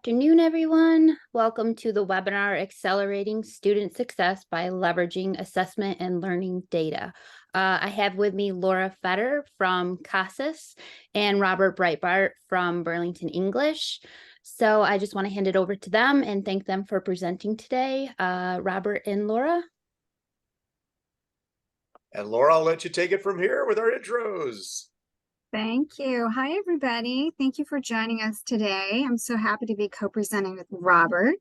afternoon, everyone. Welcome to the webinar, Accelerating Student Success by Leveraging Assessment and Learning Data. I have with me Laura Fetter from CASAS and Robert Breitbard from Burlington English. So I just want to hand it over to them and thank them for presenting today. Robert and Laura. And Laura, I'll let you take it from here with our intros. Thank you. Hi, everybody. Thank you for joining us today. I'm so happy to be co-presenting with Robert.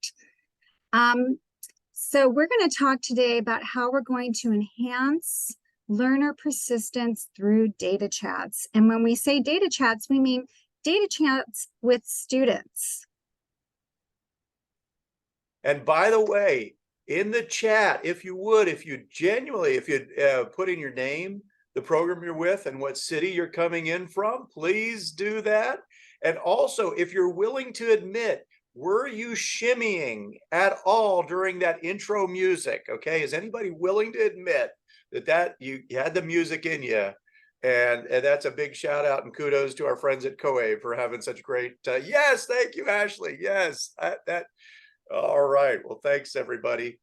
So we're going to talk today about how we're going to enhance learner persistence through data chats. And when we say data chats, we mean data chats with students. And by the way, in the chat, if you'd put in your name, the program you're with, and what city you're coming in from, please do that. And also, if you're willing to admit, were you shimmying at all during that intro music? Okay, is anybody willing to admit that you had the music in you? And that's a big shout out and kudos to our friends at COAVE for having such great. Yes, thank you, Ashley. Yes, all right. Well, thanks everybody.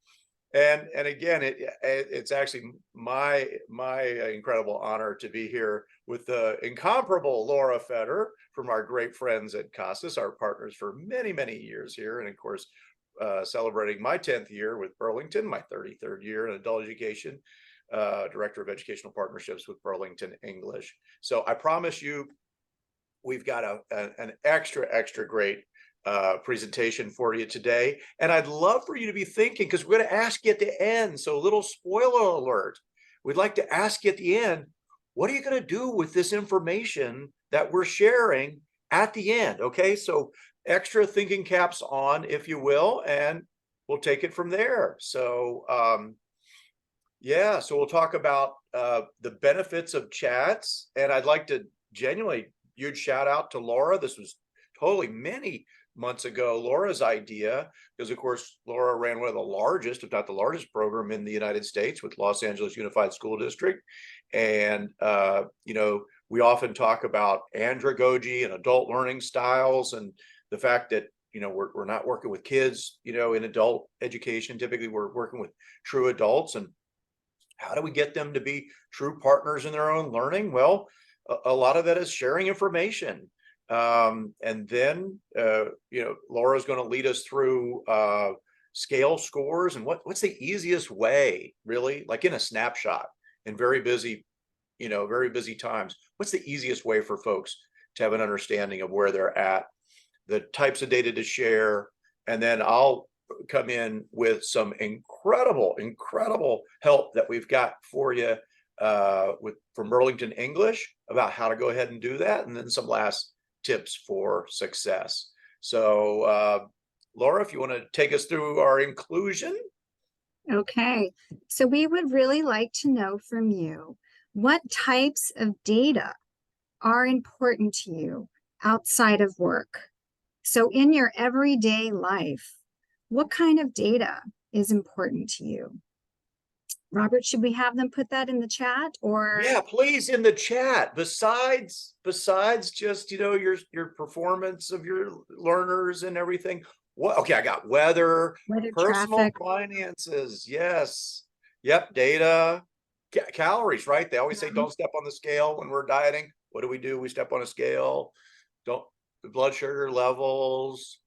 And again, it's actually my incredible honor to be here with the incomparable Laura Fetter from our great friends at CASAS, our partners for many years here, and of course, celebrating my 10th year with Burlington, my 33rd year in adult education, Director of Educational Partnerships with Burlington English. So I promise you, we've got an extra great presentation for you today, and I'd love for you to be thinking, because we're going to ask you at the end, so a little spoiler alert, we'd like to ask you at the end, what are you going to do with this information that we're sharing at the end? Okay, so extra thinking caps on, if you will, and we'll take it from there. So yeah, so we'll talk about the benefits of chats, and I'd like to genuinely huge shout out to Laura. This was totally many months ago, Laura's idea, because of course, Laura ran one of the largest, if not the largest program in the United States with Los Angeles Unified School District. And, we often talk about andragogy and adult learning styles and the fact that, we're not working with kids, in adult education. Typically, we're working with true adults. And how do we get them to be true partners in their own learning? Well, a lot of that is sharing information. And then Laura's going to lead us through scale scores and what's the easiest way, really, like in a snapshot in very busy times, what's the easiest way for folks to have an understanding of where they're at, the types of data to share, and then I'll come in with some incredible help that we've got for you from Burlington English about how to go ahead and do that, and then some last tips for success. So Laura, if you want to take us through our inclusion. Okay, so we would really like to know from you, what types of data are important to you outside of work? So in your everyday life, what kind of data is important to you? Robert, should we have them put that in the chat, or? Yeah, please, in the chat. Besides just your performance of your learners and everything. What? Okay, I got weather, personal traffic, finances. Yes, yep, data, calories. Right? They always say don't step on the scale when we're dieting. What do? We step on a scale. Don't blood sugar levels.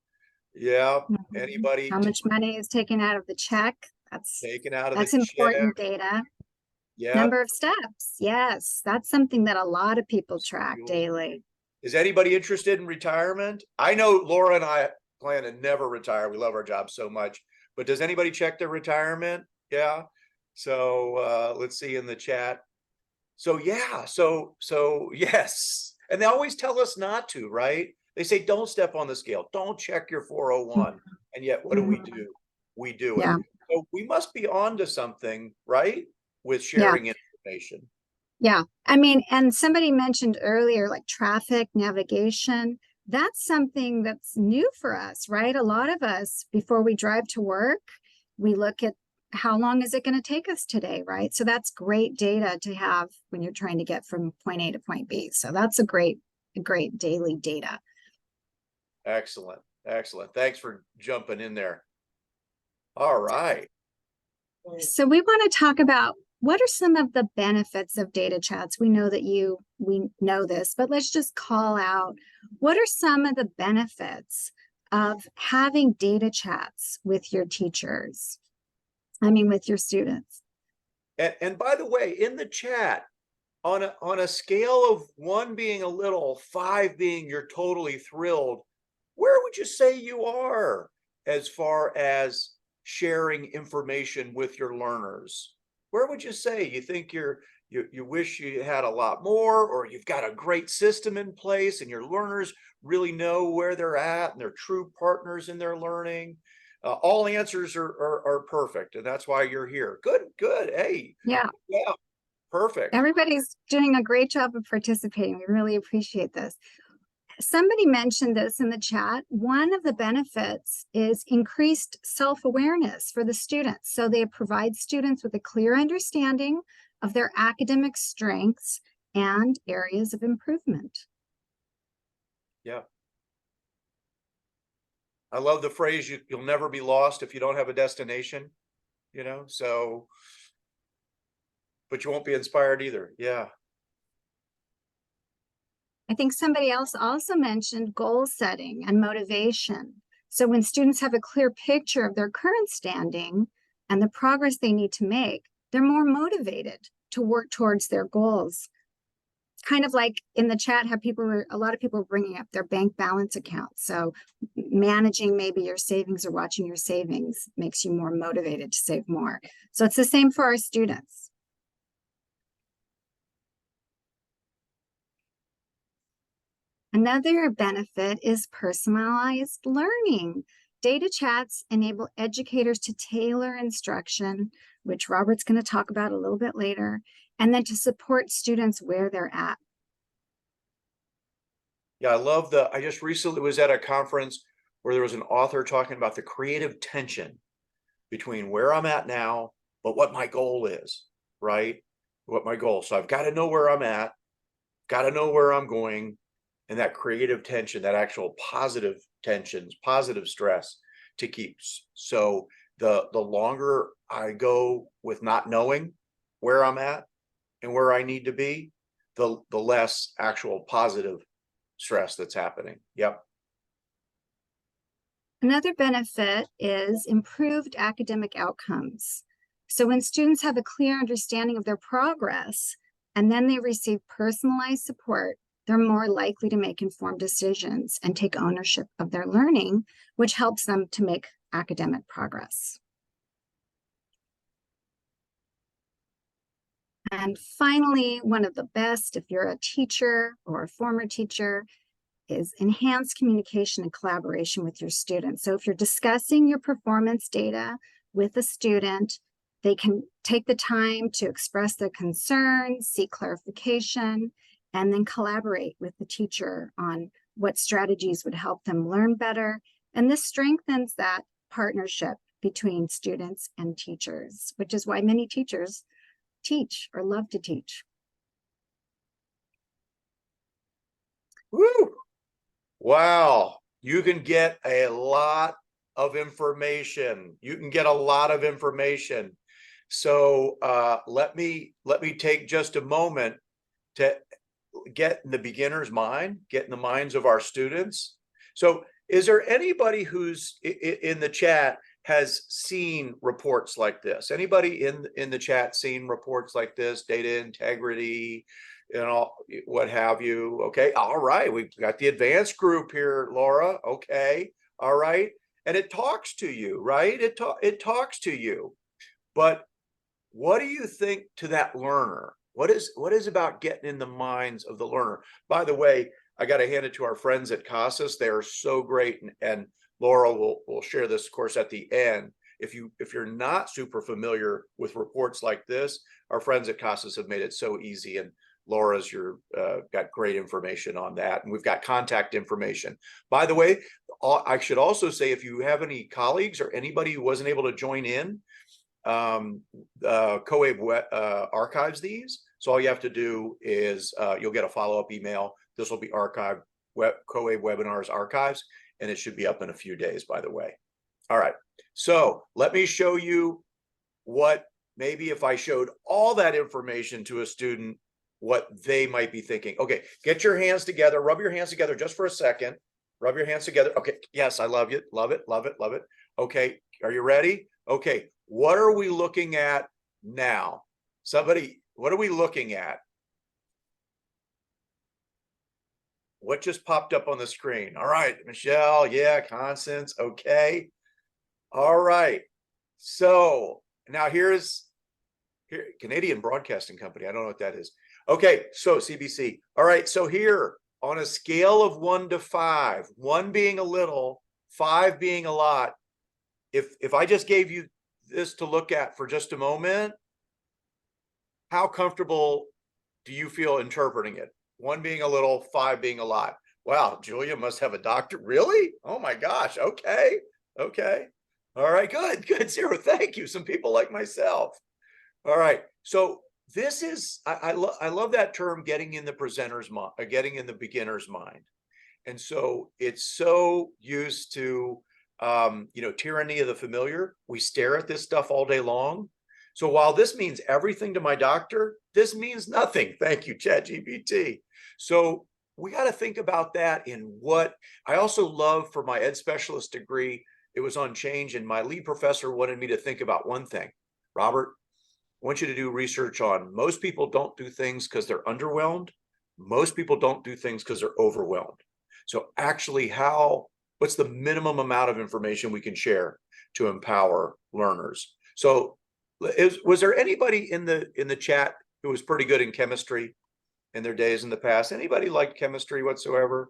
Yeah. Anybody? How much money is taken out of the check? That's taken out of that's the important check. Data. Yeah. Number of steps. Yes, that's something that a lot of people track daily. Is anybody interested in retirement? I know Laura and I plan to never retire. We love our job so much. But does anybody check their retirement? Yeah. So let's see in the chat. So yeah, so yes. And they always tell us not to, right? They say don't step on the scale, don't check your 401. And yet what do? We do it. So we must be on to something, right? With sharing information. Yeah, I mean, and somebody mentioned earlier, like traffic navigation, that's something that's new for us, right? A lot of us, before we drive to work, we look at how long is it going to take us today, right? So that's great data to have when you're trying to get from point A to point B. So that's a great daily data. Excellent. Excellent. Thanks for jumping in there. All right. So we want to talk about what are some of the benefits of data chats. We know that we know this, but let's just call out what are some of the benefits of having data chats with your teachers? With your students. And by the way, in the chat, on a scale of 1 being a little, 5 being you're totally thrilled, where would you say you are as far as sharing information with your learners? Where would you say you think you wish you had a lot more, or you've got a great system in place and your learners really know where they're at and they're true partners in their learning? All answers are perfect, and that's why you're here. Good. Hey, yeah, perfect. Everybody's doing a great job of participating. We really appreciate this. Somebody mentioned this in the chat. One of the benefits is increased self-awareness for the students. So they provide students with a clear understanding of their academic strengths and areas of improvement. Yeah. I love the phrase, you'll never be lost if you don't have a destination, so, but you won't be inspired either. Yeah. I think somebody else also mentioned goal setting and motivation. So when students have a clear picture of their current standing and the progress they need to make, they're more motivated to work towards their goals. Kind of like in the chat, a lot of people are bringing up their bank balance account. So managing maybe your savings or watching your savings makes you more motivated to save more. So it's the same for our students. Another benefit is personalized learning. Data chats enable educators to tailor instruction, which Robert's going to talk about a little bit later, and then to support students where they're at. Yeah, I just recently was at a conference where there was an author talking about the creative tension between where I'm at now, but what my goal is, right? What my goal. So I've got to know where I'm at, got to know where I'm going, and that creative tension, that actual positive tensions, positive stress to keep. So the longer I go with not knowing where I'm at and where I need to be, the less actual positive stress that's happening. Yep. Another benefit is improved academic outcomes. So when students have a clear understanding of their progress and then they receive personalized support, they're more likely to make informed decisions and take ownership of their learning, which helps them to make academic progress. And finally, one of the best, if you're a teacher or a former teacher, is enhanced communication and collaboration with your students. So if you're discussing your performance data with a student, they can take the time to express their concerns, seek clarification, and then collaborate with the teacher on what strategies would help them learn better. And this strengthens that partnership between students and teachers, which is why many teachers teach or love to teach. Woo! Wow, you can get a lot of information. You can get a lot of information. So let me take just a moment to get in the beginner's mind, get in the minds of our students. So is there anybody who's in the chat has seen reports like this? Anybody in the chat seen reports like this, data integrity, what have you? Okay, all right, we've got the advanced group here, Laura. Okay, all right, and it talks to you, right? It talks to you, but what do you think to that learner? What is about getting in the minds of the learner? By the way, I got to hand it to our friends at CASAS. They are so great, and Laura will share this, of course, at the end. If you're not super familiar with reports like this, our friends at CASAS have made it so easy, and Laura's got great information on that, and we've got contact information. By the way, I should also say, if you have any colleagues or anybody who wasn't able to join in, COAB archives these. So all you have to do is you'll get a follow-up email. This will be archived, COAB webinars archives, and it should be up in a few days, by the way. All right, so let me show you what maybe if I showed all that information to a student, what they might be thinking. Okay, get your hands together, rub your hands together just for a second. Rub your hands together. Okay, yes, I love you. Love it, love it, love it. Okay, are you ready? Okay, what are we looking at now? Somebody, what are we looking at? What just popped up on the screen? All right, Michelle, yeah, Constance, okay. All right, so now here, Canadian Broadcasting Company, I don't know what that is. Okay, so CBC. All right, so here, on a scale of 1 to 5, 1 being a little, 5 being a lot, if I just gave you this to look at for just a moment, how comfortable do you feel interpreting it? 1 being a little, 5 being a lot. Wow, Julia must have a doctor. Really? Oh my gosh. Okay. Okay. All right. Good. Zero. Thank you. Some people like myself. All right. So this is, I love that term, getting in the presenter's mind, getting in the beginner's mind. And so it's so used to, tyranny of the familiar. We stare at this stuff all day long. So while this means everything to my doctor, this means nothing. Thank you, ChatGPT. So we got to think about that in what I also love for my ed specialist degree. It was on change, and my lead professor wanted me to think about one thing. Robert, I want you to do research on most people don't do things because they're underwhelmed. Most people don't do things because they're overwhelmed. So actually, what's the minimum amount of information we can share to empower learners? So was there anybody in the chat who was pretty good in chemistry in their days in the past? Anybody liked chemistry whatsoever?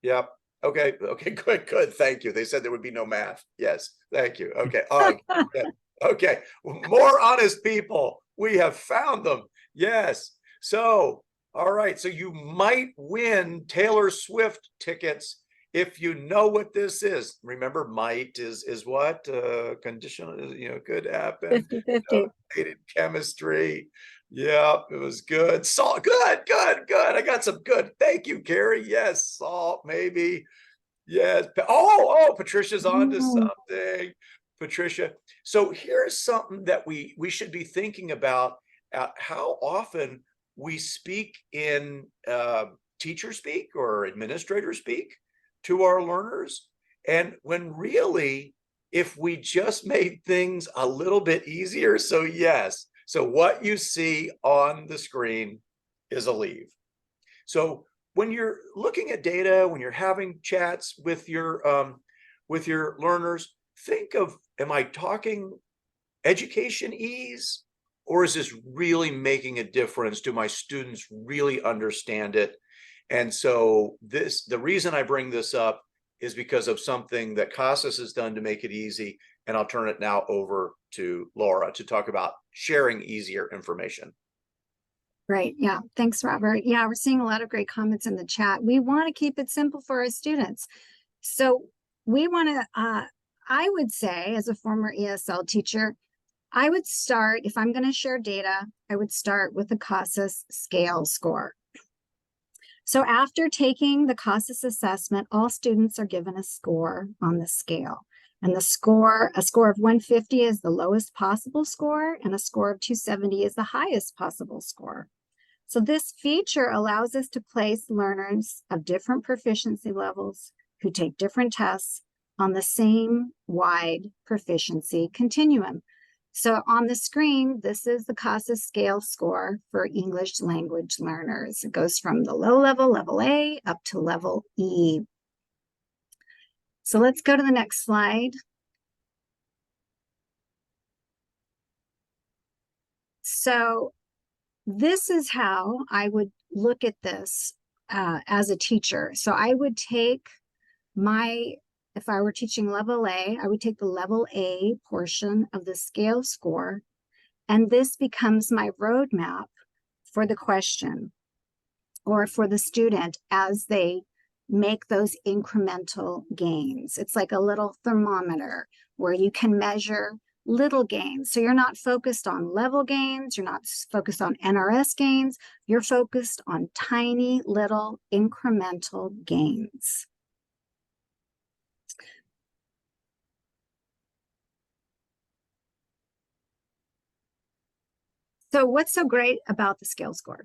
Yep. Okay. Good. Thank you. They said there would be no math. Yes. Thank you. Okay. Okay. More honest people. We have found them. Yes. So, all right. So you might win Taylor Swift tickets if you know what this is. Remember, might is what? Conditional, could happen. 50-50. Chemistry. Yeah, it was good. Salt. Good. I got some good. Thank you, Carrie. Yes. Salt, maybe. Yes. Oh, Patricia's on to something. Patricia. So here's something that we should be thinking about, how often we speak in teacher speak or administrator speak to our learners. And when really, if we just made things a little bit easier. So yes. So what you see on the screen is a leave. So when you're looking at data, when you're having chats with your learners, think of, am I talking education ease, or is this really making a difference? Do my students really understand it? And so the reason I bring this up is because of something that CASAS has done to make it easy. And I'll turn it now over to Laura to talk about sharing easier information. Right. Yeah. Thanks, Robert. Yeah, we're seeing a lot of great comments in the chat. We want to keep it simple for our students. So we want to, I would say, as a former ESL teacher, I would start, if I'm going to share data, I would start with the CASAS scale score. So after taking the CASAS assessment, all students are given a score on the scale. And a score of 150 is the lowest possible score, and a score of 270 is the highest possible score. So this feature allows us to place learners of different proficiency levels who take different tests on the same wide proficiency continuum. So on the screen, this is the CASAS scale score for English language learners. It goes from the low level, level A, up to level E. So let's go to the next slide. So this is how I would look at this as a teacher. So I would take if I were teaching level A, I would take the level A portion of the scale score, and this becomes my roadmap for the question or for the student as they make those incremental gains. It's like a little thermometer where you can measure little gains. So you're not focused on level gains, you're not focused on NRS gains, you're focused on tiny little incremental gains. So what's so great about the scale score?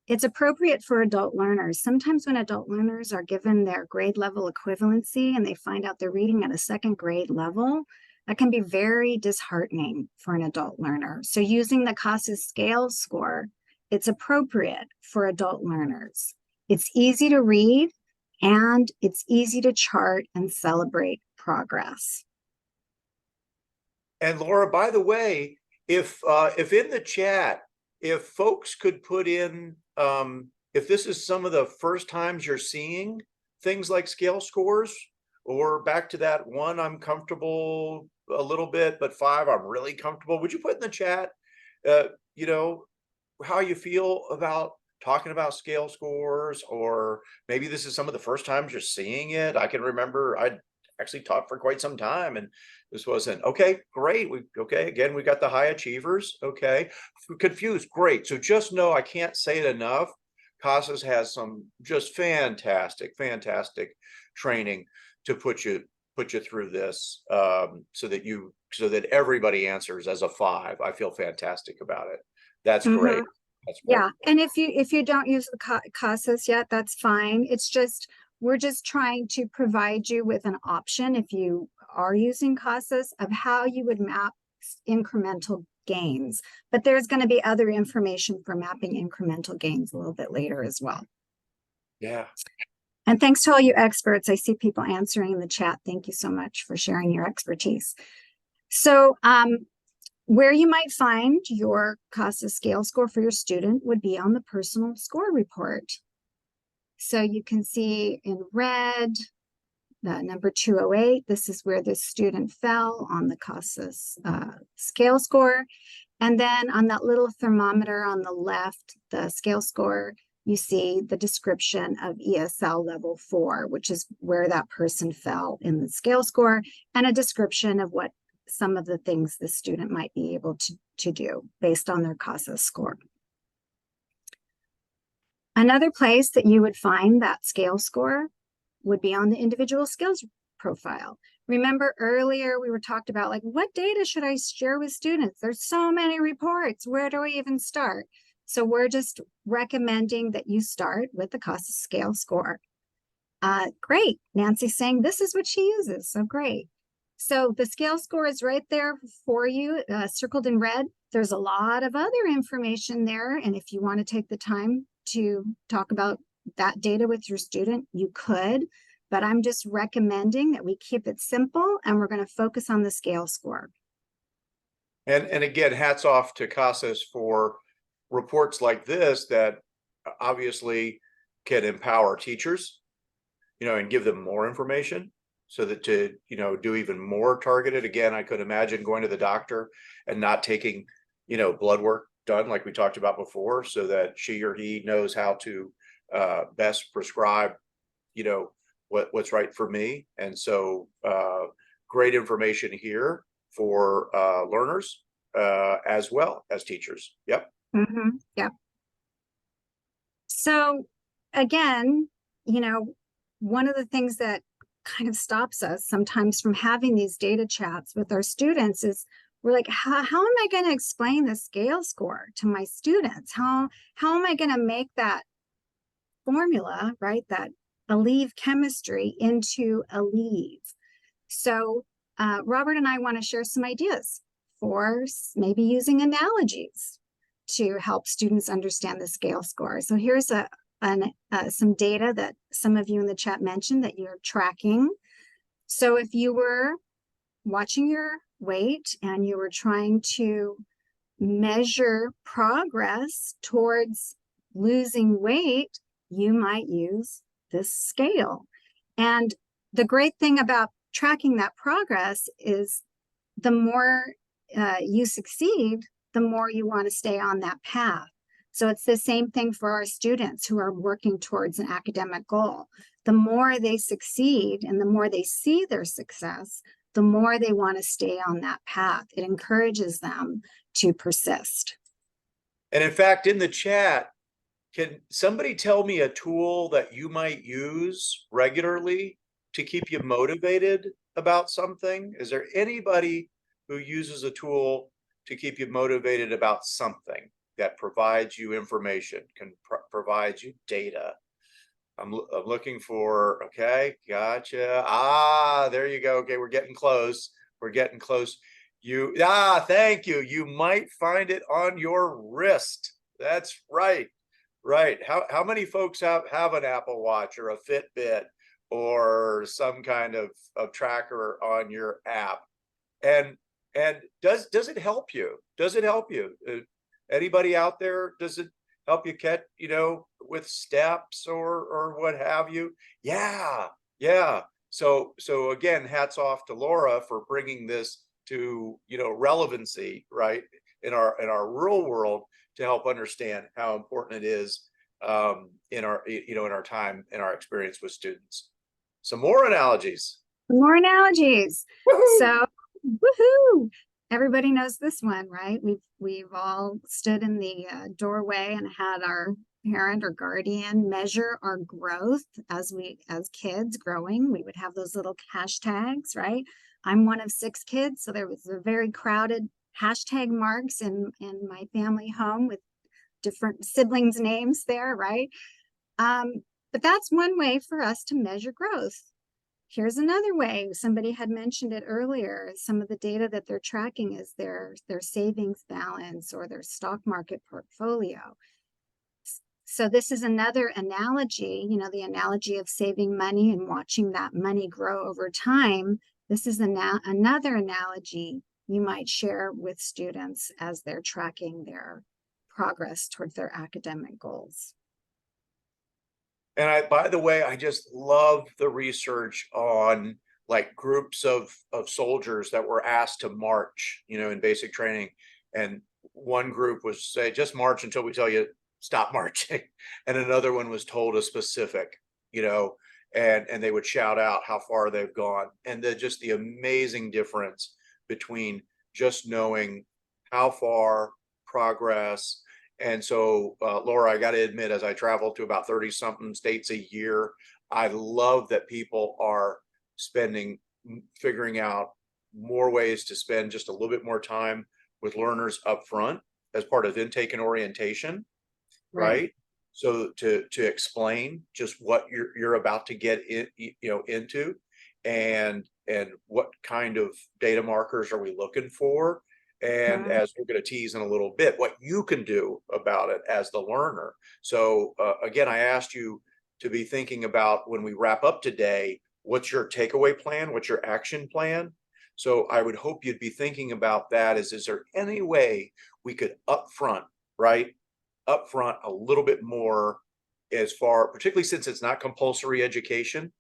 It's appropriate for adult learners. Sometimes when adult learners are given their grade level equivalency and they find out they're reading at a second grade level, that can be very disheartening for an adult learner. So using the CASAS scale score, it's appropriate for adult learners. It's easy to read and it's easy to chart and celebrate progress. And Laura, by the way, if in the chat, if folks could put in, if this is some of the first times you're seeing things like scale scores, or back to that 1, I'm comfortable a little bit, but 5, I'm really comfortable. Would you put in the chat, you know, how you feel about talking about scale scores, or maybe this is some of the first times you're seeing it. I can remember I actually taught for quite some time, and this wasn't okay. Great. Again, we got the high achievers. Okay. Confused. Great. So just know, I can't say it enough. CASAS has some just fantastic training to put you through this, so that everybody answers as a 5. I feel fantastic about it. That's great. That's great. Yeah, and if you don't use the CASAS yet, that's fine. It's just, we're just trying to provide you with an option, if you are using CASAS, of how you would map incremental gains. But there's going to be other information for mapping incremental gains a little bit later as well. Yeah. And thanks to all you experts. I see people answering in the chat. Thank you so much for sharing your expertise. So, where you might find your CASAS scale score for your student would be on the personal score report. So you can see in red, the number 208, this is where the student fell on the CASAS scale score. And then on that little thermometer on the left, the scale score, you see the description of ESL level 4, which is where that person fell in the scale score, and a description of what some of the things the student might be able to do based on their CASAS score. Another place that you would find that scale score would be on the individual skills profile. Remember earlier we were talked about, like, what data should I share with students? There's so many reports. Where do I even start? So we're just recommending that you start with the CASAS scale score. Great. Nancy's saying this is what she uses. So great. So the scale score is right there for you, circled in red. There's a lot of other information there. And if you want to take the time to talk about that data with your student, you could. But I'm just recommending that we keep it simple, and we're going to focus on the scale score. And again, hats off to CASAS for reports like this that obviously can empower teachers, and give them more information, so that to, do even more targeted. Again, I could imagine going to the doctor and not taking, blood work done like we talked about before, so that she or he knows how to best prescribe, what's right for me. And so great information here for learners as well as teachers. Yep. Yep. So again, one of the things that kind of stops us sometimes from having these data chats with our students is we're like, how am I going to explain the scale score to my students? How am I going to make that formula, right, that Aleve chemistry into Aleve? So Robert and I want to share some ideas for maybe using analogies to help students understand the scale score. So here's some data that some of you in the chat mentioned that you're tracking. So if you were watching your weight and you were trying to measure progress towards losing weight, you might use this scale. And the great thing about tracking that progress is the more you succeed, the more you want to stay on that path. So it's the same thing for our students who are working towards an academic goal. The more they succeed and the more they see their success, the more they want to stay on that path. It encourages them to persist. And in fact, in the chat, can somebody tell me a tool that you might use regularly to keep you motivated about something? Is there anybody who uses a tool to keep you motivated about something that provides you information, can provides you data. I'm looking for, okay, gotcha. Ah, there you go. Okay, we're getting close. We're getting close. Thank you. You might find it on your wrist. That's right. Right. How many folks have an Apple Watch or a Fitbit or some kind of tracker on your app? And does it help you? Does it help you? Anybody out there? Does it help you catch, with steps or what have you? Yeah, yeah. So again, hats off to Laura for bringing this to relevancy, right, in our real world, to help understand how important it is in our in our time, in our experience with students. Some more analogies. More analogies. Woo-hoo! So, woohoo! Everybody knows this one, right? We've all stood in the doorway and had our parent or guardian measure our growth as kids growing. We would have those little hashtags, right? I'm one of 6 kids, so there was a very crowded hashtag marks in my family home with different siblings' names there, right? But that's one way for us to measure growth. Here's another way. Somebody had mentioned it earlier. Some of the data that they're tracking is their savings balance or their stock market portfolio. So this is another analogy, the analogy of saving money and watching that money grow over time. This is another analogy you might share with students as they're tracking their progress towards their academic goals. And by the way, I just love the research on like groups of soldiers that were asked to march, in basic training. And one group was say, just march until we tell you stop marching. And another one was told a specific, and they would shout out how far they've gone. And just the amazing difference between just knowing how far, progress. And so, Laura, I got to admit, as I travel to about 30 something states a year, I love that people are figuring out more ways to spend just a little bit more time with learners up front as part of intake and orientation, right? So to explain just what you're about to get into, and what kind of data markers are we looking for. And as we're going to tease in a little bit, what you can do about it as the learner. So again, I asked you to be thinking about, when we wrap up today, what's your takeaway plan? What's your action plan? So I would hope you'd be thinking about that. Is there any way we could upfront a little bit more, particularly since it's not compulsory education,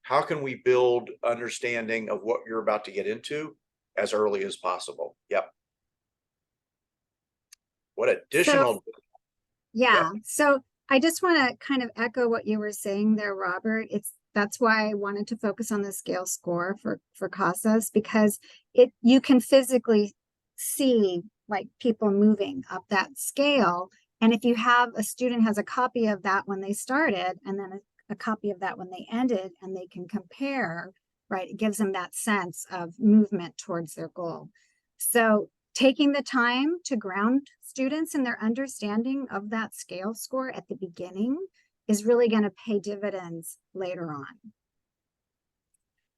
how can we build understanding of what you're about to get into as early as possible? Yep. What additional? So I just want to kind of echo what you were saying there, Robert. That's why I wanted to focus on the scale score for CASAS, because you can physically see like people moving up that scale. And if you have a student has a copy of that when they started, and then a copy of that when they ended, and they can compare, right? It gives them that sense of movement towards their goal. So taking the time to ground students in their understanding of that scale score at the beginning is really going to pay dividends later on.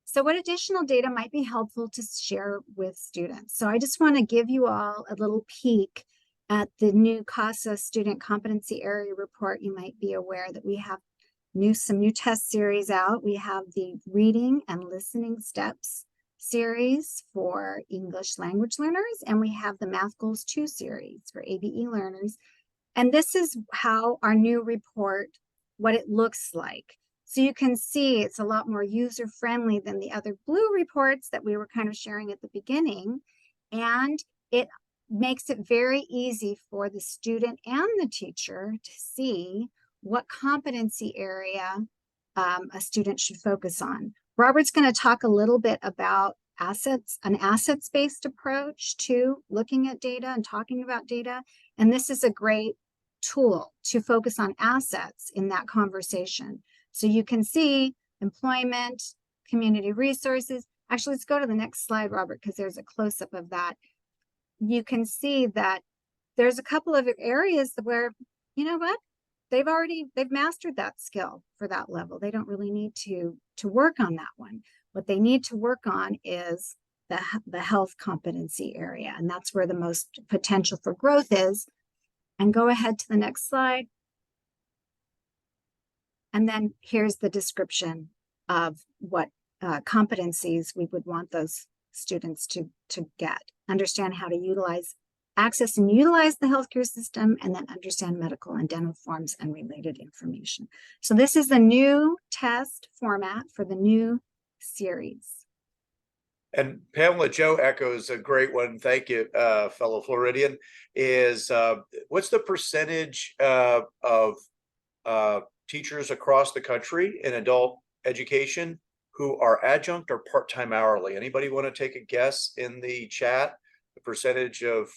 So what additional data might be helpful to share with students? So I just want to give you all a little peek at the new CASAS Student Competency Area Report. You might be aware that we have some new test series out. We have the reading and listening steps series for English language learners, and we have the Math Goals 2 series for ABE learners. And this is how our new report, what it looks like. So you can see it's a lot more user-friendly than the other blue reports that we were kind of sharing at the beginning. And it makes it very easy for the student and the teacher to see what competency area a student should focus on. Robert's going to talk a little bit about an assets-based approach to looking at data and talking about data. And this is a great tool to focus on assets in that conversation. So you can see employment, community resources. Actually, let's go to the next slide, Robert, because there's a close-up of that. you can see that there's a couple of areas where, you know what, they've mastered that skill for that level. They don't really need to work on that one. What they need to work on is the health competency area, and that's where the most potential for growth is. And go ahead to the next slide. And then here's the description of what competencies we would want those students to get. Understand how to access and utilize the healthcare system, and then understand medical and dental forms and related information. So this is the new test format for the new series. And Pamela Joe echoes a great one. Thank you, fellow Floridian. Is what's the percentage of teachers across the country in adult education who are adjunct or part-time hourly? Anybody want to take a guess in the chat? The percentage of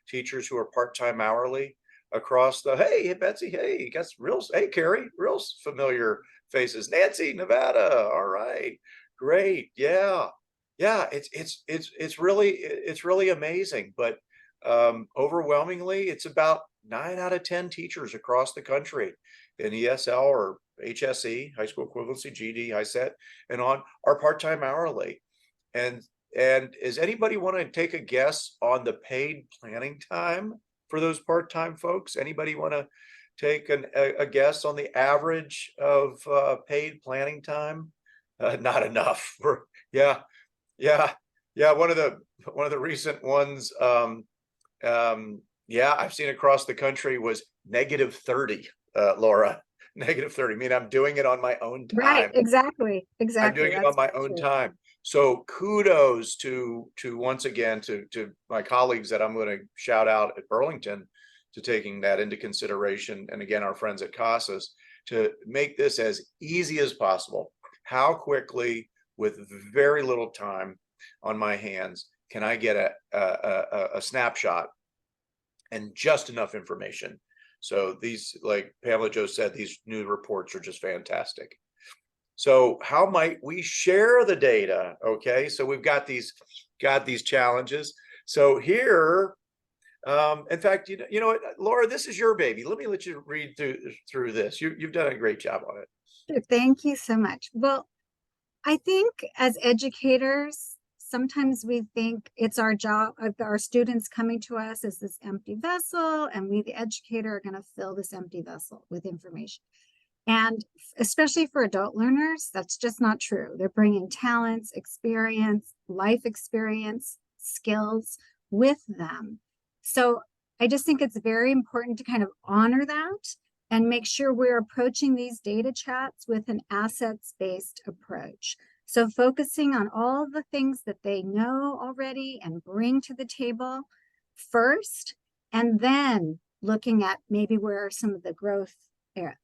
teachers who are part-time hourly across the, hey Betsy, hey, guess hey Carrie, real familiar faces. Nancy, Nevada, all right, great, yeah, it's really amazing. But overwhelmingly, it's about 9 out of 10 teachers across the country in ESL or HSE, high school equivalency, GD, HiSET, and on are part-time hourly. And does anybody want to take a guess on the paid planning time for those part-time folks? Anybody want to take a guess on the average of paid planning time? Not enough. Yeah. One of the recent ones, yeah, I've seen across the country was -30, Laura. -30. I mean, I'm doing it on my own time. Right, exactly. I'm doing it on my own time. So kudos to once again to my colleagues that I'm going to shout out at Burlington to taking that into consideration, and again our friends at CASAS, to make this as easy as possible. How quickly, with very little time on my hands, can I get a snapshot and just enough information? So these, like Pamela Jo said, these new reports are just fantastic. So how might we share the data? Okay, so we've got these challenges. So here, in fact, you know what, Laura, this is your baby. Let me let you read through this. You've done a great job on it. Thank you so much. Well, I think as educators, sometimes we think it's our job, our students coming to us as this empty vessel, and we, the educator, are going to fill this empty vessel with information. And especially for adult learners, that's just not true. They're bringing talents, experience, life experience, skills with them. So I just think it's very important to kind of honor that and make sure we're approaching these data chats with an assets-based approach. So focusing on all the things that they know already and bring to the table first, and then looking at maybe where some of the growth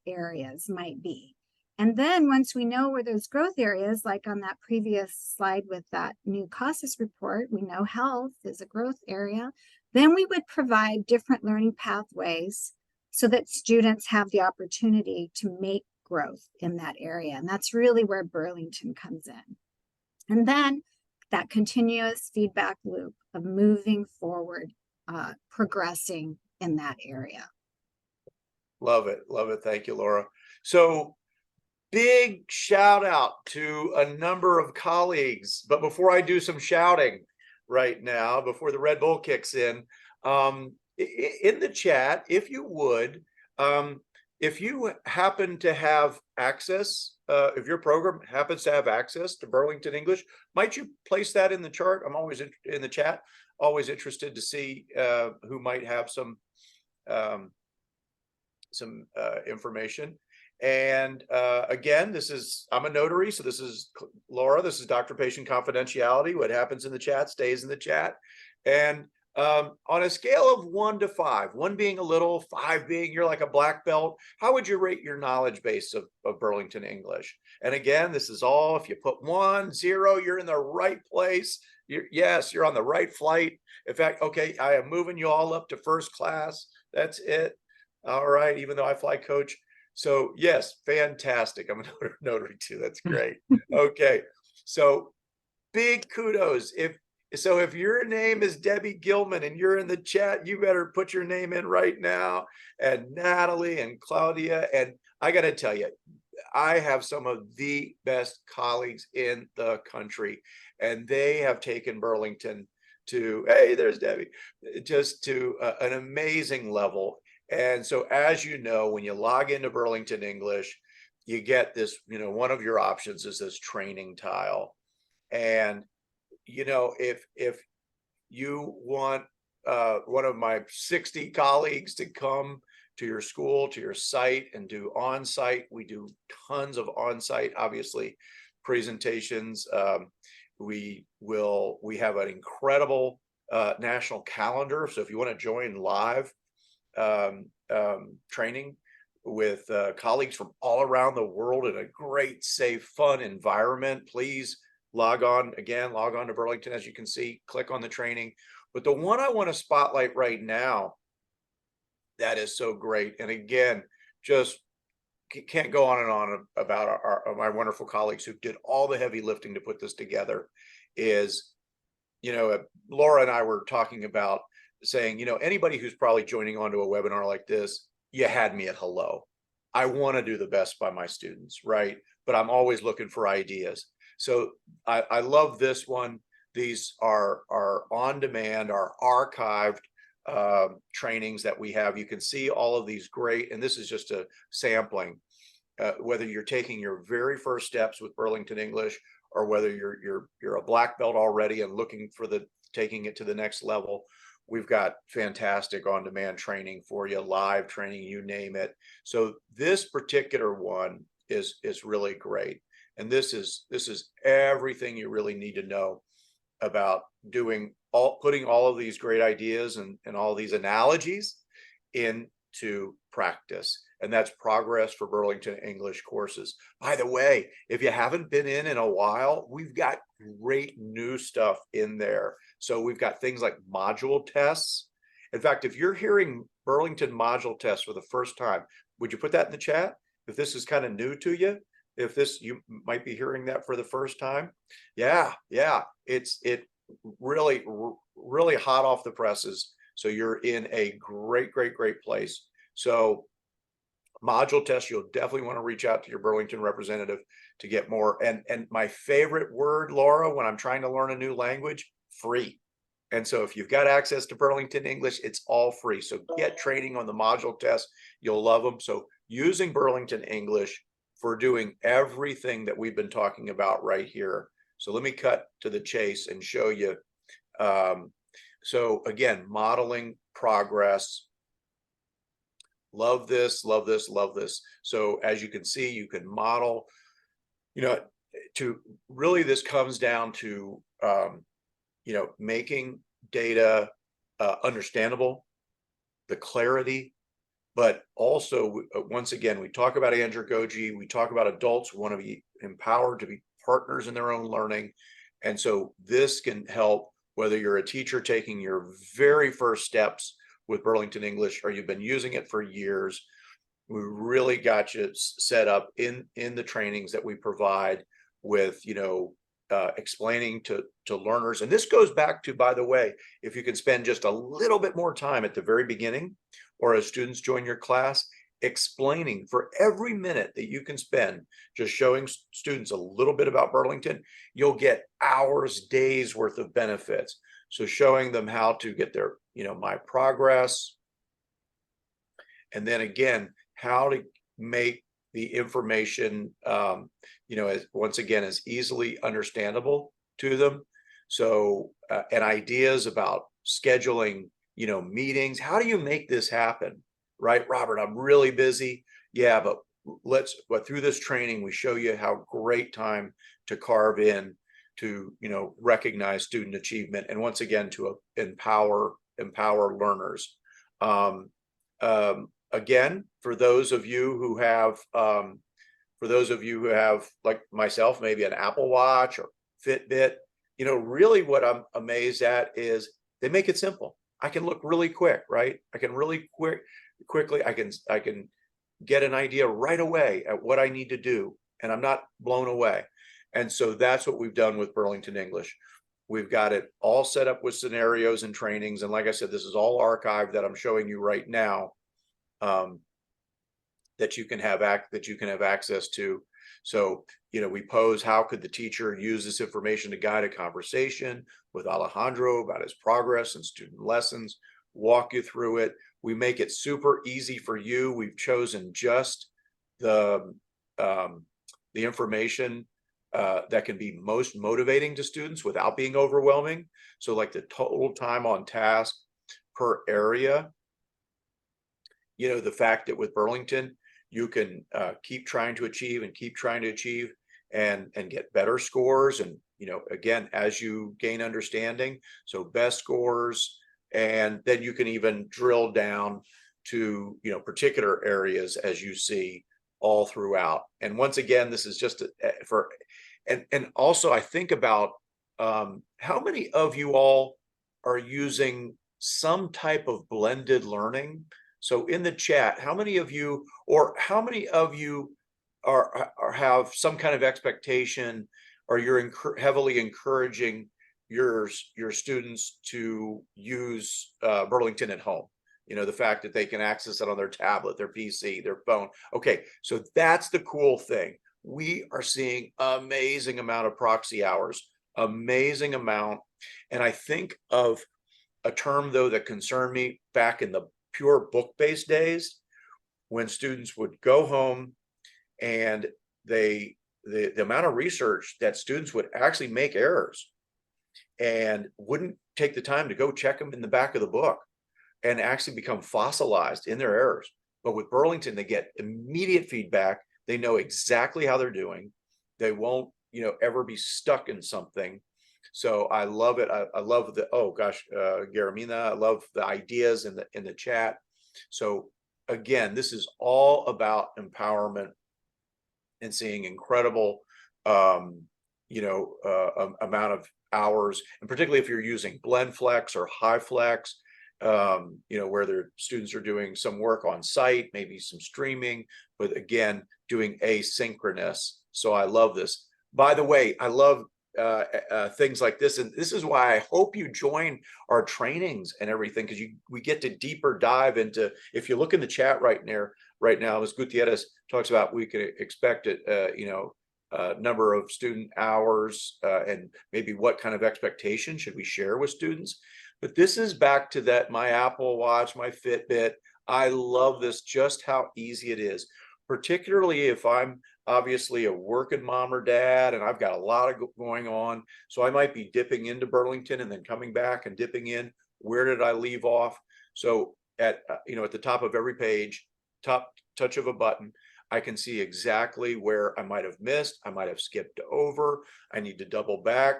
areas might be. And then once we know where those growth areas, like on that previous slide with that new CASAS report, we know health is a growth area, then we would provide different learning pathways so that students have the opportunity to make growth in that area. And that's really where Burlington comes in. And then that continuous feedback loop of moving forward, progressing in that area. Love it. Love it. Thank you, Laura. So big shout out to a number of colleagues. But before I do some shouting right now, before the Red Bull kicks in the chat, if you would, if you happen to have access, if your program happens to have access to Burlington English, might you place that in the chart? I'm always in the chat, always interested to see who might have some information. And again, I'm a notary, so this is Laura, this is doctor-patient confidentiality. What happens in the chat stays in the chat. And on a scale of 1 to 5, 1 being a little, 5 being you're like a black belt, how would you rate your knowledge base of Burlington English? And again, this is all, if you put 1, 0, you're in the right place. Yes, you're on the right flight. In fact, okay, I am moving you all up to first class. That's it. All right, even though I fly coach. So yes, fantastic. I'm a notary too. That's great. Okay, so big kudos. So if your name is Debbie Gilman and you're in the chat, you better put your name in right now. And Natalie and Claudia. And I got to tell you, I have some of the best colleagues in the country, and they have taken Burlington to, hey, there's Debbie, just to an amazing level. And so, as you know, when you log into Burlington English, you get this, one of your options is this training tile. And, if you want one of my 60 colleagues to come to your school, to your site, and do on-site. We do tons of on-site, obviously, presentations. We have an incredible national calendar. So if you want to join live training with colleagues from all around the world in a great, safe, fun environment, please log on to Burlington. As you can see, click on the training. But the one I want to spotlight right now that is so great, and again, just can't go on and on about my wonderful colleagues who did all the heavy lifting to put this together, is, Laura and I were talking about saying, anybody who's probably joining onto a webinar like this, you had me at hello. I want to do the best by my students, right? But I'm always looking for ideas. So I love this one. These are on demand, are archived trainings that we have. You can see all of these great, and this is just a sampling. Whether you're taking your very first steps with Burlington English, or whether you're a black belt already and looking for taking it to the next level, we've got fantastic on-demand training for you, live training, you name it. So this particular one is really great, and this is everything you really need to know about putting all of these great ideas and all these analogies into practice. And that's Progress for Burlington English courses. By the way, if you haven't been in a while, we've got great new stuff in there. So we've got things like module tests. In fact, if you're hearing Burlington module tests for the first time, would you put that in the chat? If this is kind of new to you, you might be hearing that for the first time. Yeah, it really hot off the presses. So you're in a great place. So module tests, you'll definitely want to reach out to your Burlington representative to get more. And my favorite word, Laura, when I'm trying to learn a new language, free. And so if you've got access to Burlington English, it's all free. So get training on the module test. You'll love them. So using Burlington English for doing everything that we've been talking about right here. So let me cut to the chase and show you. So again, modeling progress. Love this. So as you can see, you can model, this comes down to, making data understandable, the clarity, but also, once again, we talk about andragogy, we talk about adults who want to be empowered to be partners in their own learning. And so this can help whether you're a teacher taking your very first steps with Burlington English, or you've been using it for years. We really got you set up in the trainings that we provide with, explaining to learners. And this goes back to, by the way, if you can spend just a little bit more time at the very beginning, or as students join your class, explaining for every minute that you can spend just showing students a little bit about Burlington, you'll get hours, days worth of benefits. So showing them how to get their, my progress. And then again, how to make the information, once again, as easily understandable to them. So, and ideas about scheduling, meetings. How do you make this happen? Right, Robert, I'm really busy. Yeah, but through this training, we show you how great time to carve in to, recognize student achievement. And once again, to empower learners. Again, for those of you who have, like myself, maybe an Apple Watch or Fitbit, really what I'm amazed at is they make it simple. I can look really quick, right? I can really quickly, I can get an idea right away at what I need to do, and I'm not blown away. And so that's what we've done with Burlington English. We've got it all set up with scenarios and trainings. And like I said, this is all archived that I'm showing you right now, that you can have access to. So, we pose, how could the teacher use this information to guide a conversation with Alejandro about his progress and student lessons, walk you through it. We make it super easy for you. We've chosen just the information that can be most motivating to students without being overwhelming. So like the total time on task per area, the fact that with Burlington, you can keep trying to achieve and get better scores. And, again, as you gain understanding, so best scores, and then you can even drill down to, particular areas as you see all throughout. And once again, this is just and also I think about how many of you all are using some type of blended learning. So in the chat, how many of you have some kind of expectation, or you're heavily encouraging your students to use Burlington at home? The fact that they can access it on their tablet, their PC, their phone. Okay, so that's the cool thing. We are seeing amazing amount of proxy hours, amazing amount. And I think of a term, though, that concerned me back in the pure book-based days, when students would go home and the amount of research that students would actually make errors and wouldn't take the time to go check them in the back of the book and actually become fossilized in their errors. But with Burlington, they get immediate feedback. They know exactly how they're doing. They won't, ever be stuck in something. So I love it. I love the, oh gosh, Garamina, I love the ideas in the chat. So again, this is all about empowerment and seeing incredible, amount of hours, and particularly if you're using blend flex or high flex, where their students are doing some work on site, maybe some streaming, but again, doing asynchronous. So I love this. By the way, I love things like this, and this is why I hope you join our trainings and everything, because we get to deeper dive into. If you look in the chat right now, as Gutierrez talks about, we could expect it, number of student hours, and maybe what kind of expectation should we share with students. But this is back to that, my Apple Watch, my Fitbit. I love this, just how easy it is, particularly if I'm obviously a working mom or dad and I've got a lot of going on. So I might be dipping into Burlington and then coming back and dipping in. Where did I leave off? So at the top of every page, top touch of a button, I can see exactly where I might have missed. I might have skipped over. I need to double back.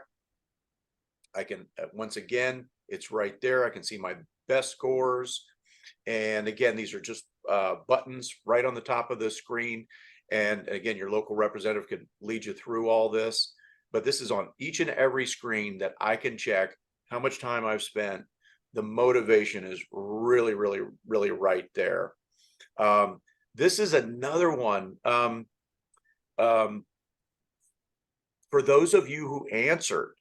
I can, once again, it's right there. I can see my best scores. And again, these are just buttons right on the top of the screen. And again, your local representative can lead you through all this. But this is on each and every screen that I can check how much time I've spent. The motivation is really, really, really right there. This is another one. For those of you who answered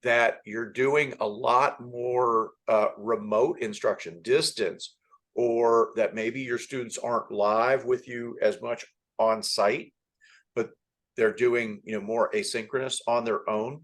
that you're doing a lot more remote instruction, distance, or that maybe your students aren't live with you as much on site, but they're doing more asynchronous on their own.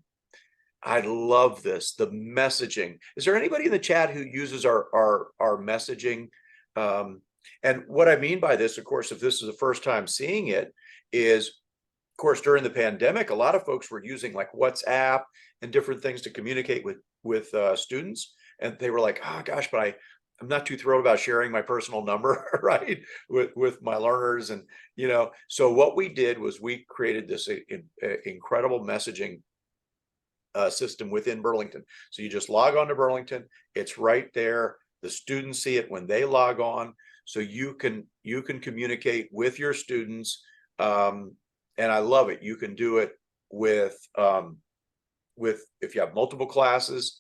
I love this, the messaging. Is there anybody in the chat who uses our messaging? And what I mean by this, of course, if this is the first time seeing it, is, of course, during the pandemic, a lot of folks were using like WhatsApp and different things to communicate with students, and they were like, oh gosh, but I'm not too thrilled about sharing my personal number, right, with my learners. And so what we did was we created this incredible messaging system within Burlington. So you just log on to Burlington, it's right there. The students see it when they log on, so you can communicate with your students. And I love it. You can do it with if you have multiple classes,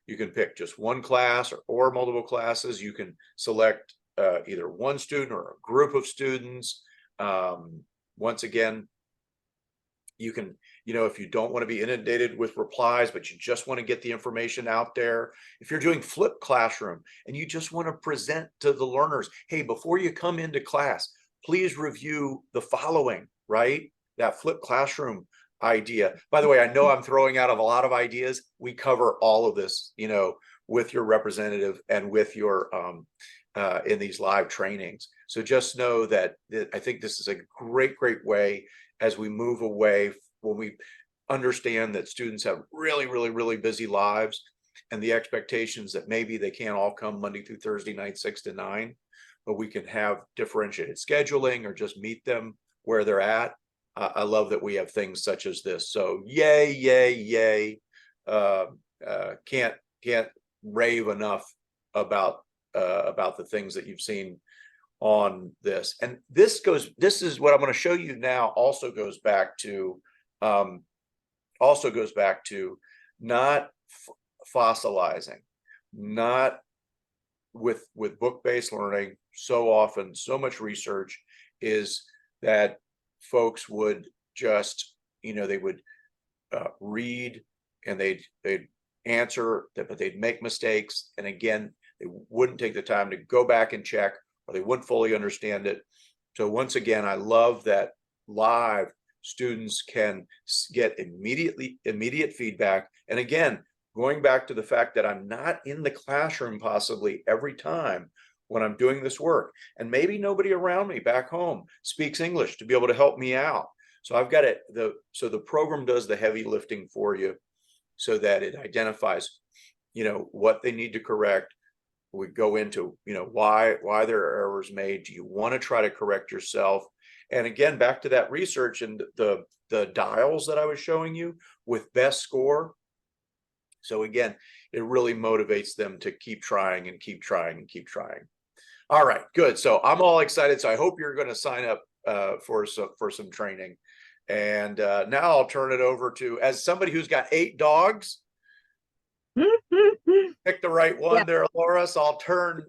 you can pick just one class or multiple classes. You can select either one student or a group of students. Once again, you can you know, if you don't want to be inundated with replies, but you just want to get the information out there. If you're doing flipped classroom and you just want to present to the learners, hey, before you come into class, please review the following, right? That flipped classroom idea. By the way, I know I'm throwing out a lot of ideas. We cover all of this, you know, with your representative and with your in these live trainings. So just know that I think this is a great way as we move away, when we understand that students have really busy lives, and the expectations that maybe they can't all come Monday through Thursday night 6 to 9, but we can have differentiated scheduling or just meet them where they're at. I love that we have things such as this. So yay. Can't rave enough about the things that you've seen on this. And this is what I'm going to show you now, also goes back to not fossilizing, not with book-based learning. So often, so much research is that folks would just, you know, they would read and they'd answer, but they'd make mistakes. And again, they wouldn't take the time to go back and check, or they wouldn't fully understand it. So once again, I love that live students can get immediate feedback. And again, going back to the fact that I'm not in the classroom possibly every time when I'm doing this work, and maybe nobody around me back home speaks English to be able to help me out. So I've got it. So the program does the heavy lifting for you, so that it identifies, you know, what they need to correct. We go into, you know, why there are errors made. Do you want to try to correct yourself? And again, back to that research and the dials that I was showing you with best score. So again, it really motivates them to keep trying and keep trying and keep trying. All right, good. So I'm all excited. So I hope you're going to sign up for some training. And now I'll turn it over to, as somebody who's got 8 dogs, pick the right one there, Laura. So I'll turn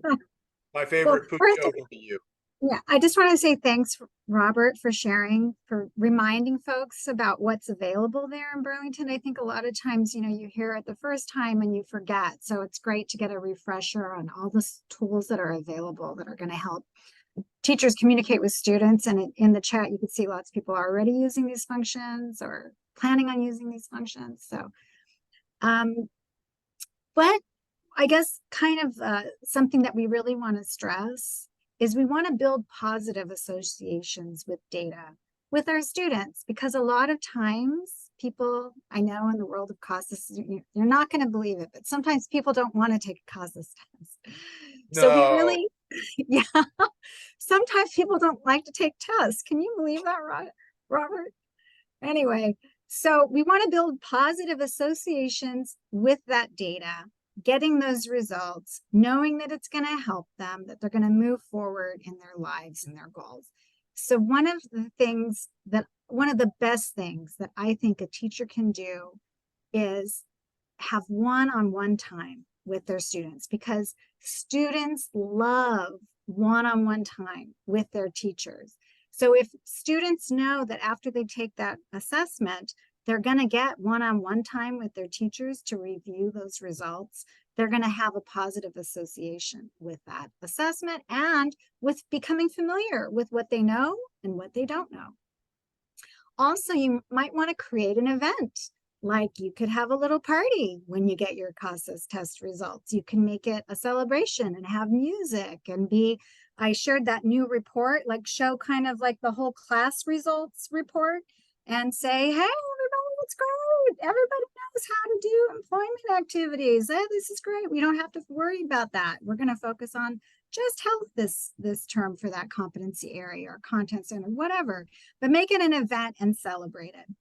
my favorite pooch over to you. Yeah, I just want to say thanks, Robert, for sharing, for reminding folks about what's available there in Burlington. I think a lot of times, you know, you hear it the first time and you forget. So it's great to get a refresher on all the tools that are available that are going to help teachers communicate with students. And in the chat, you can see lots of people are already using these functions or planning on using these functions. So, but I guess kind of something that we really want to stress is we want to build positive associations with data with our students, because a lot of times people, I know in the world of CASAS, you're not going to believe it, but sometimes people don't want to take a CASAS test. No. So we really, yeah, sometimes people don't like to take tests. Can you believe that, Robert? Anyway, so we want to build positive associations with that data, getting those results, knowing that it's going to help them, that they're going to move forward in their lives and their goals. So one of the best things that I think a teacher can do is have one-on-one time with their students, because students love one-on-one time with their teachers. So if students know that after they take that assessment, they're going to get one-on-one time with their teachers to review those results, they're going to have a positive association with that assessment and with becoming familiar with what they know and what they don't know. Also, you might want to create an event. Like you could have a little party when you get your CASAS test results. You can make it a celebration and have music and I shared that new report, like show kind of like the whole class results report and say, hey, everybody, it's great. Everybody knows how to do employment activities. This is great. We don't have to worry about that. We're going to focus on just health this term for that competency area or content center, whatever, but make it an event and celebrate it.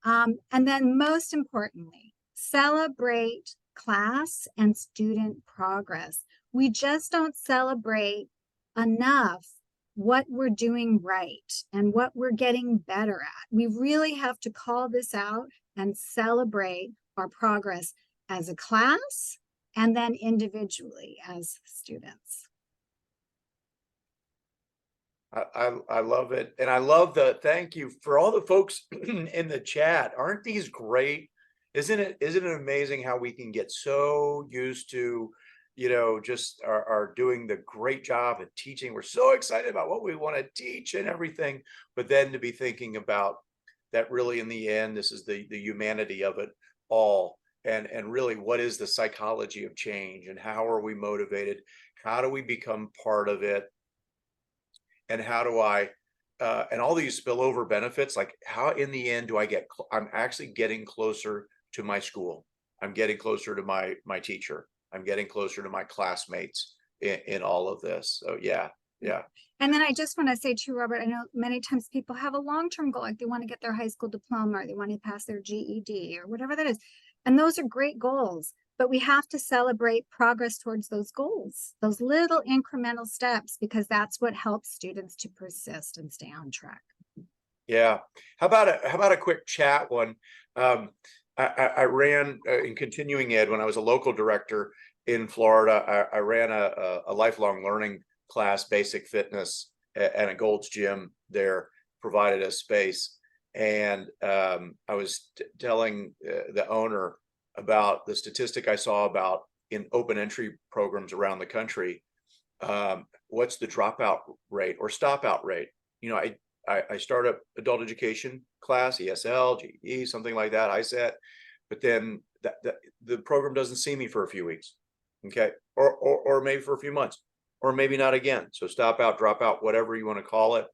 And then most importantly, celebrate class and student progress. We just don't celebrate enough what we're doing right and what we're getting better at. We really have to call this out and celebrate our progress as a class and then individually as students. I love it. And I love the thank you for all the folks in the chat. Aren't these great? Isn't it amazing how we can get so used to, just are doing the great job of teaching. We're so excited about what we want to teach and everything, but then to be thinking about that really in the end, this is the humanity of it all. And really what is the psychology of change and how are we motivated? How do we become part of it? And how do I and all these spillover benefits, like how in the end do I I'm actually getting closer to my school. I'm getting closer to my teacher. I'm getting closer to my classmates in all of this. So yeah. And then I just want to say too, Robert, I know many times people have a long-term goal, like they want to get their high school diploma or they want to pass their GED or whatever that is. And those are great goals, but we have to celebrate progress towards those goals, those little incremental steps, because that's what helps students to persist and stay on track. Yeah. How about a quick chat one? I ran in continuing ed when I was a local director in Florida. I ran a lifelong learning class, basic fitness, at a Gold's Gym there, provided a space. And I was telling the owner about the statistic I saw about in open entry programs around the country. What's the dropout rate or stop out rate? I start a adult education class, ESL, GED, something like that, ISET, but then the program doesn't see me for a few weeks, okay, or maybe for a few months, or maybe not again. So stop out, drop out, whatever you want to call it.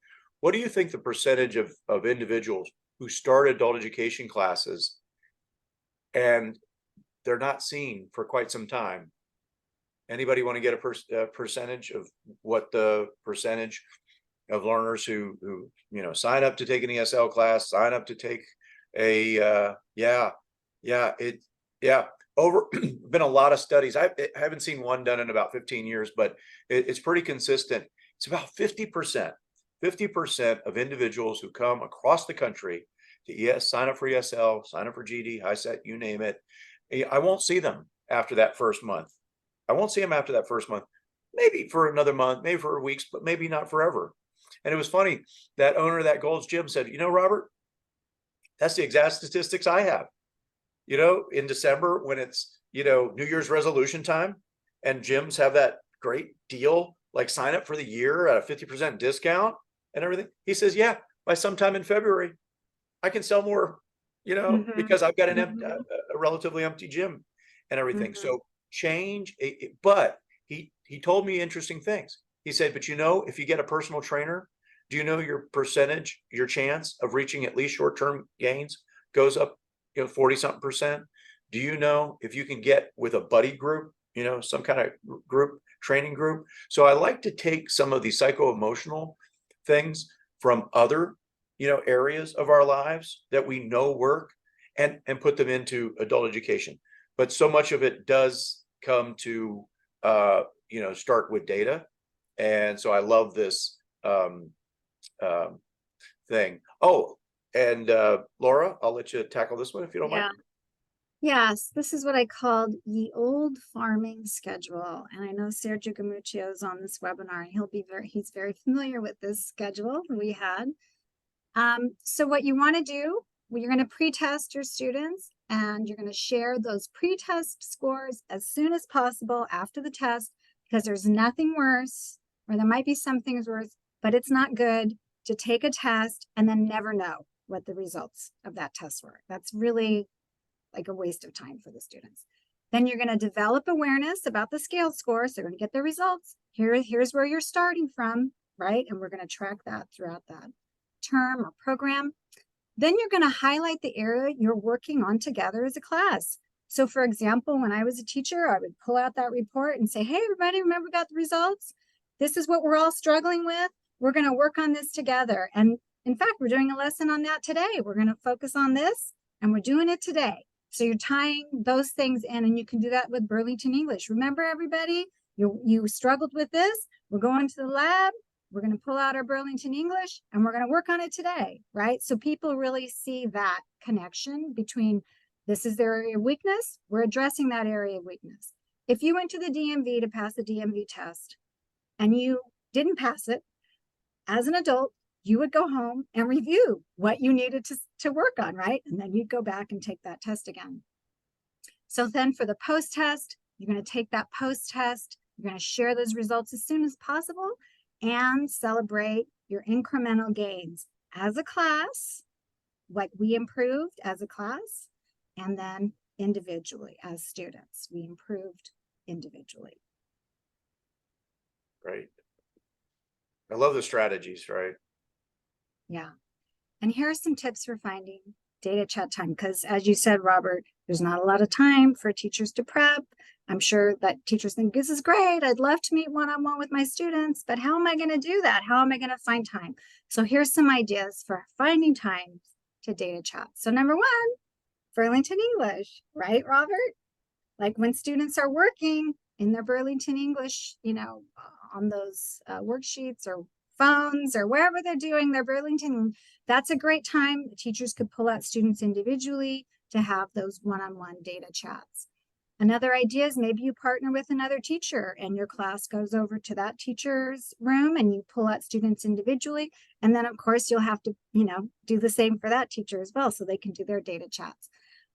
What do you think the percentage of individuals who start adult education classes and they're not seen for quite some time? Anybody want to get a percentage of what the percentage of learners who sign up to take an ESL class, sign up to take a over been a lot of studies. I haven't seen one done in about 15 years, but it's pretty consistent. It's about 50% of individuals who come across the country to sign up for ESL, sign up for GD, HiSET, you name it. I won't see them after that first month. I won't see them after that first month, maybe for another month, maybe for weeks, but maybe not forever. And it was funny, that owner of that Gold's Gym said, Robert, that's the exact statistics I have. In December when it's, New Year's resolution time and gyms have that great deal, like sign up for the year at a 50% discount and everything. He says, yeah, by sometime in February, I can sell more, because I've got a relatively empty gym and everything. So change, but he told me interesting things. He said, but if you get a personal trainer, do you know your chance of reaching at least short-term gains goes up, 40-something percent? Do you know if you can get with a buddy group, some kind of group, training group? So I like to take some of these psycho-emotional things from other, areas of our lives that we know work and put them into adult education. But so much of it does come to, start with data. And so I love this thing. Oh, and Laura, I'll let you tackle this one if you don't mind. Yes, this is what I called ye old farming schedule. And I know Sergio Gamuccio is on this webinar and he's very familiar with this schedule we had. So what you want to do, you're going to pre-test your students and you're going to share those pre-test scores as soon as possible after the test, because there's nothing worse, or there might be some things worse, but it's not good to take a test and then never know what the results of that test were. That's really like a waste of time for the students. Then you're going to develop awareness about the scale scores. They're going to get the results. Here's where you're starting from, right? And we're going to track that throughout that term or program. Then you're going to highlight the area you're working on together as a class. So for example, when I was a teacher, I would pull out that report and say, hey, everybody, remember we got the results? This is what we're all struggling with. We're going to work on this together. And in fact, we're doing a lesson on that today. We're going to focus on this and we're doing it today. So you're tying those things in, and you can do that with Burlington English. Remember, everybody, you struggled with this. We're going to the lab. We're going to pull out our Burlington English and we're going to work on it today, right? So people really see that connection between this is their area of weakness. We're addressing that area of weakness. If you went to the DMV to pass the DMV test and you didn't pass it, as an adult, you would go home and review what you needed to work on, right? And then you'd go back and take that test again. So then for the post-test, you're going to take that post-test, you're going to share those results as soon as possible and celebrate your incremental gains as a class, like we improved as a class, and then individually as students, we improved individually. Great. I love the strategies, right? Yeah. And here are some tips for finding data chat time, because as you said, Robert, there's not a lot of time for teachers to prep. I'm sure that teachers think this is great. I'd love to meet one-on-one with my students, but how am I going to do that? How am I going to find time? So here's some ideas for finding time to data chat. So number one, Burlington English, right, Robert? Like when students are working in their Burlington English, on those worksheets or phones or wherever they're doing their Burlington, that's a great time. Teachers could pull out students individually to have those one-on-one data chats. Another idea is maybe you partner with another teacher and your class goes over to that teacher's room and you pull out students individually. And then of course you'll have to, do the same for that teacher as well so they can do their data chats.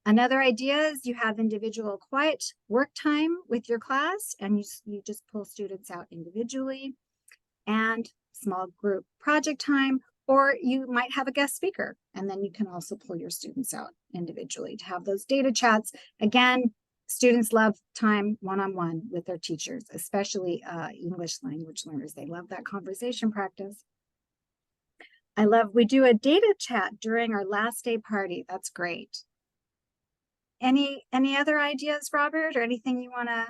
Another idea is you have individual quiet work time with your class and you just pull students out individually, and small group project time, or you might have a guest speaker and then you can also pull your students out individually to have those data chats. Again, students love time one-on-one with their teachers, especially English language learners. They love that conversation practice. We do a data chat during our last day party. That's great. Any other ideas, Robert, or anything you want to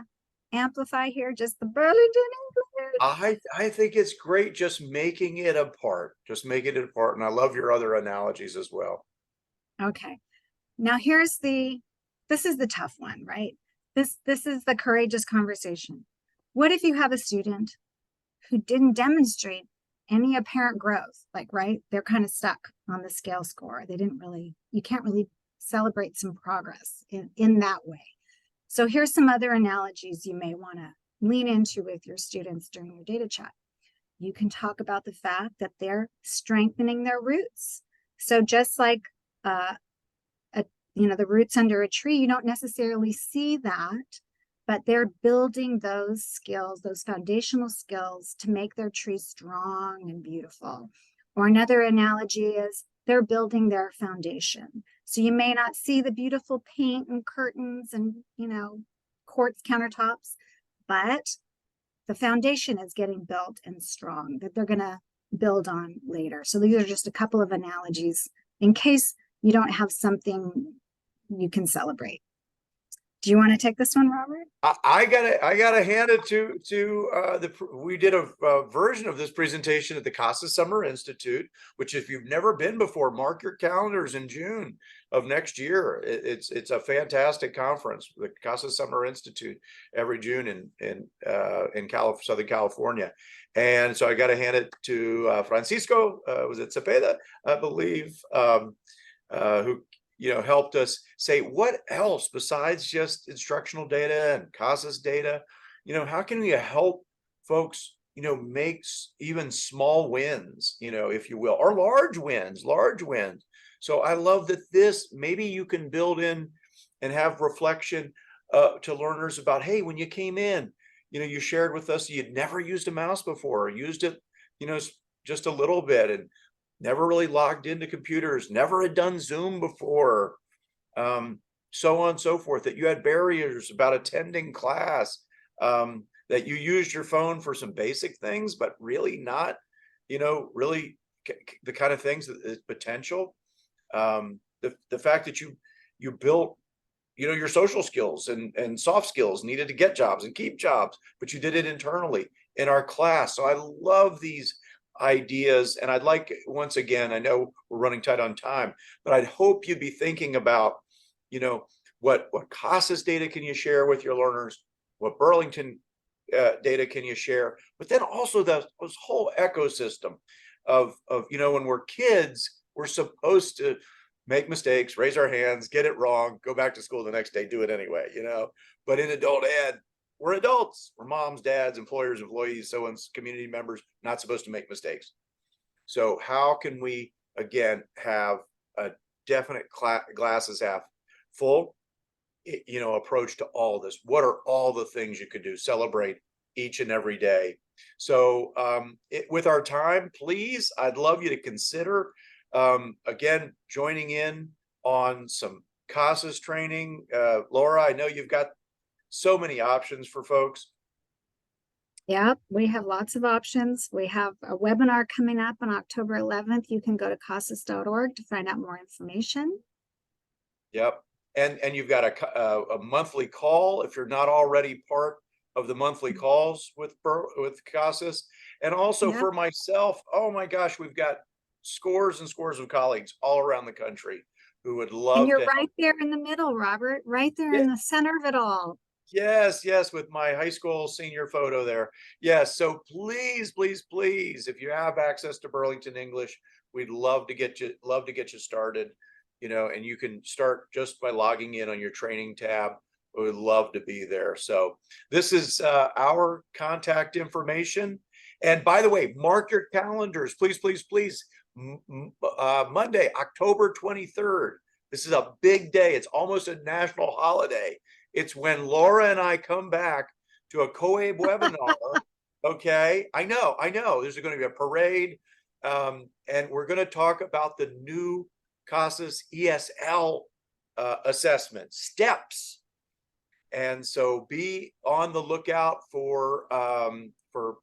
amplify here? Just the Burlington English? I think it's great just making it a part. And I love your other analogies as well. Okay. Now this is the tough one, right? This is the courageous conversation. What if you have a student who didn't demonstrate any apparent growth? Right? They're kind of stuck on the scale score. You can't really celebrate some progress in that way. So here's some other analogies you may want to lean into with your students during your data chat. You can talk about the fact that they're strengthening their roots. So just like the roots under a tree, you don't necessarily see that, but they're building those skills, those foundational skills to make their tree strong and beautiful. Or another analogy is they're building their foundation. So you may not see the beautiful paint and curtains and, quartz countertops, but the foundation is getting built and strong that they're going to build on later. So these are just a couple of analogies in case you don't have something you can celebrate. Do you want to take this one, Robert? I gotta hand it to we did a version of this presentation at the CASAS Summer Institute, which if you've never been before, mark your calendars in June of next year. It's a fantastic conference, the CASAS Summer Institute, every June in Southern California. And so I got to hand it to Francisco, was it Cepeda, I believe, who helped us say what else besides just instructional data and CASAS data, how can we help folks, make even small wins, if you will, or large wins. So I love that maybe you can build in and have reflection to learners about, hey, when you came in, you shared with us you'd never used a mouse before, or used it, just a little bit, and never really logged into computers, never had done Zoom before, so on and so forth, that you had barriers about attending class, that you used your phone for some basic things, but really not, really the kind of things that is potential. The fact that you built, your social skills and soft skills needed to get jobs and keep jobs, but you did it internally in our class. So I love these ideas, and I'd like, once again, I know we're running tight on time, but I'd hope you'd be thinking about, what CASAS data can you share with your learners, what Burlington data can you share, but then also this whole ecosystem of when we're kids, we're supposed to make mistakes, raise our hands, get it wrong, go back to school the next day, do it anyway, but in adult ed, we're adults. We're moms, dads, employers, employees, so on, community members, not supposed to make mistakes. So how can we, again, have a definite glasses half full, approach to all this? What are all the things you could do? Celebrate each and every day. So with our time, please, I'd love you to consider, again, joining in on some CASAS training. Laura, I know you've got so many options for folks. Yep, we have lots of options. We have a webinar coming up on October 11th. You can go to casas.org to find out more information. Yep. And you've got a monthly call if you're not already part of the monthly calls with CASAS. And also Yep. for myself, oh my gosh, we've got scores and scores of colleagues all around the country who would love And you're to right there in the middle, Robert, right there in the center of it all. Yes, with my high school senior photo there. Yes, so please, if you have access to Burlington English, we'd love to get you started, and you can start just by logging in on your training tab. We would love to be there. So this is our contact information. And by the way, mark your calendars, please. Monday, October 23rd. This is a big day. It's almost a national holiday. It's when Laura and I come back to a COABE webinar. Okay, I know. There's going to be a parade, and we're going to talk about the new CASAS ESL assessment steps. And so be on the lookout for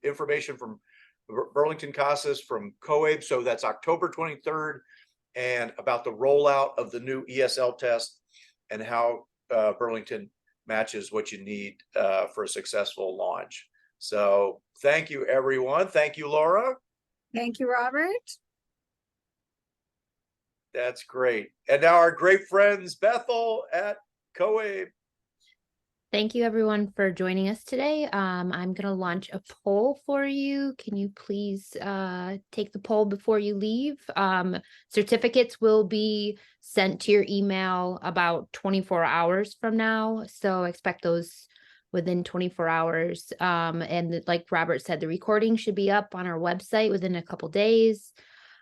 information from Burlington CASAS, from COABE. So that's October 23rd, and about the rollout of the new ESL test and how Burlington matches what you need for a successful launch. So thank you, everyone. Thank you, Laura. Thank you, Robert. That's great. And now our great friends, Bethel at COABE. Thank you everyone for joining us today. I'm going to launch a poll for you. Can you please take the poll before you leave? Certificates will be sent to your email about 24 hours from now. So expect those within 24 hours. And like Robert said, the recording should be up on our website within a couple days.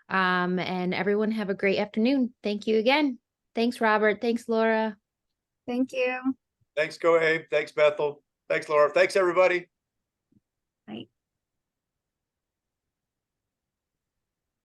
And everyone have a great afternoon. Thank you again. Thanks, Robert. Thanks, Laura. Thank you. Thanks, COABE. Thanks, Bethel. Thanks, Laura. Thanks, everybody.